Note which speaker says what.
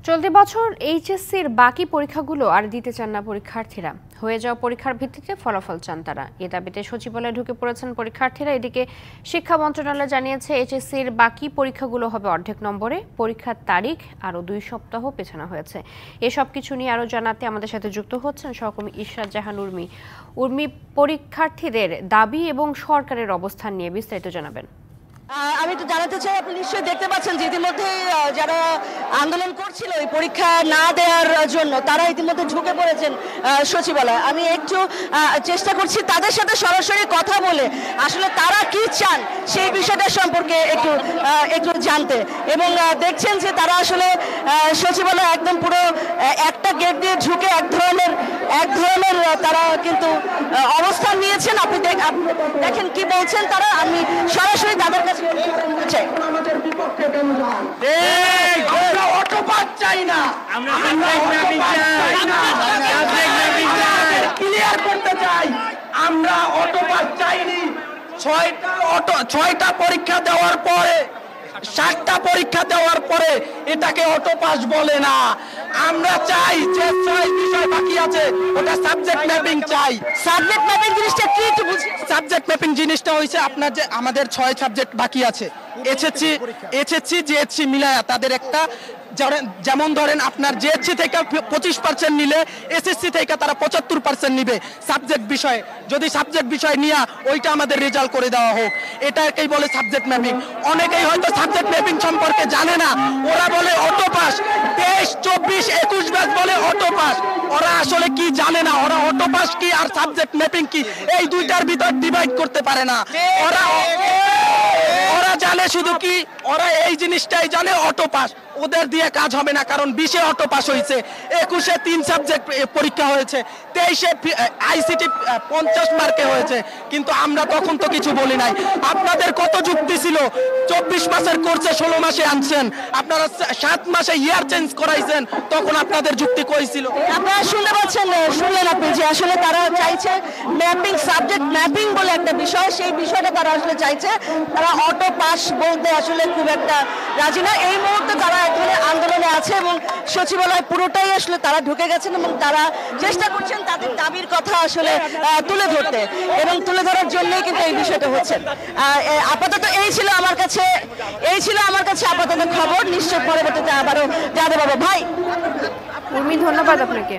Speaker 1: চলতি বছর এইচএসসির বাকি পরীক্ষাগুলো আর দিতে চান না পরীক্ষার্থীরা। হয়ে যাওয়া পরীক্ষার ভিত্তিতে ফলাফল চান তারা। এ দাবিতে সচিবালয়ে ঢুকে পড়েছেন পরীক্ষার্থীরা। এদিকে শিক্ষা মন্ত্রণালয় জানিয়েছে, এইচএসসির বাকি পরীক্ষাগুলো হবে অর্ধেক নম্বরে। পরীক্ষার তারিখ আরও 2 সপ্তাহ পেছানো হয়েছে। এসব কিছু নিয়ে আরও জানাতে আমাদের সাথে যুক্ত হচ্ছেন সহকর্মী ইশরাত জাহান উর্মি। উর্মি, পরীক্ষার্থীদের দাবি এবং সরকারের অবস্থান নিয়ে বিস্তারিত জানাবেন।
Speaker 2: আমি তো জানাতে চাই, আপনি নিশ্চয়ই দেখতে পাচ্ছেন যে ইতিমধ্যে যারা আন্দোলন করছিল এই পরীক্ষা না দেওয়ার জন্য, তারা ইতিমধ্যে ঢুকে পড়েছেন সচিবালয়। আমি একটু চেষ্টা করছি তাদের সাথে সরাসরি কথা বলে আসলে তারা কি চান সেই বিষয়টা সম্পর্কে একটু জানতে। এবং দেখছেন যে তারা আসলে সচিবালয় একদম পুরো একটা গেট দিয়ে ঢুকে এক ধরনের তারা কিন্তু অবস্থান নিয়েছেন। আপনি দেখেন কি বলছেন তারা। আমি সরাসরি তাদের কাছে চাই।
Speaker 3: ক্লিয়ার করতে চাই, আমরা অটো পাস চাইনি। 6টা পরীক্ষা দেওয়ার পরে, 7টা পরীক্ষা দেওয়ার পরে এটাকে অটো পাস বলে না। আমরা চাই যে 6 বিষয় বাকি আছে ওটা সাবজেক্ট ম্যাপিং চাই।
Speaker 2: সাবজেক্ট ম্যাপিং জিনিসটা কি একটু বুঝি।
Speaker 3: সাবজেক্ট ম্যাপিং জিনিসটা হইছে আপনার যে আমাদের 6 সাবজেক্ট বাকি আছে, এসএসসি জিএসসি মিলায়া তাদের একটা, যেমন ধরেন আপনার জিএসসি থেকে 25% নিলে এসএসসি থেকে তারা 75% নিবে সাবজেক্ট বিষয়ে। যদি সাবজেক্ট বিষয় নিয়ে ওইটা আমাদের রেজাল্ট করে দেওয়া হোক, এটাকেই বলে সাবজেক্ট ম্যাপিং। অনেকেই হয়তো সাবজেক্ট ম্যাপিং সম্পর্কে জানে না, ওরা বলে অটো পাস। 23, 24, 21 ব্যাচ বলে অটো পাস। ওরা আসলে কি জানে না, ওরা অটো পাস কি আর সাবজেক্ট ম্যাপিং কি এই দুইটার ভিতর ডিভাইড করতে পারে না। ওরা জানে শুধু কি, ওরা এই জিনিসটাই জানে অটো পাস। ওদের দিয়ে কাজ হবে না, কারণ 20-এ অটো পাস হয়েছে, 21-এ 3 সাবজেক্ট পরীক্ষা হয়েছে, 23-এ আইসিটি 50 মার্কে হয়েছে। কিন্তু আমরা তখন তো কিছু বলি নাই। আপনাদের কত যুক্তি ছিল? 24 মাসের কোর্সে 16 মাসে আনছেন, আপনারা 7 মাসে ইয়ার চেঞ্জ করাইছেন, তখন আপনাদের যুক্তি কই ছিল?
Speaker 2: আপনারা শুনলেন আপনি যে আসলে তারা চাইছে ম্যাপিং, সাবজেক্ট ম্যাপিং বলে একটা বিষয়, সেই বিষয়টা তারা আসলে চাইছে। তারা অটো পাস বলতে আসলে খুব একটা রাজি না। এই মুহূর্তে তারা এখানে আন্দোলনে আছে এবং সচিবালয় পুরোটাই আসলে তারা ঢুকে গেছেন এবং তারা চেষ্টা করছেন তাদের দাবির কথা আসলে তুলে ধরতে, এবং তুলে ধরার জন্যই কিন্তু এই বিষয়টা হচ্ছে। আপাতত এই ছিল আমার কাছে আপাতত খবর। নিশ্চয় পরবর্তীতে আবারও জানাতে পারবো। ভাই
Speaker 1: উর্মি, ধন্যবাদ আপনাকে।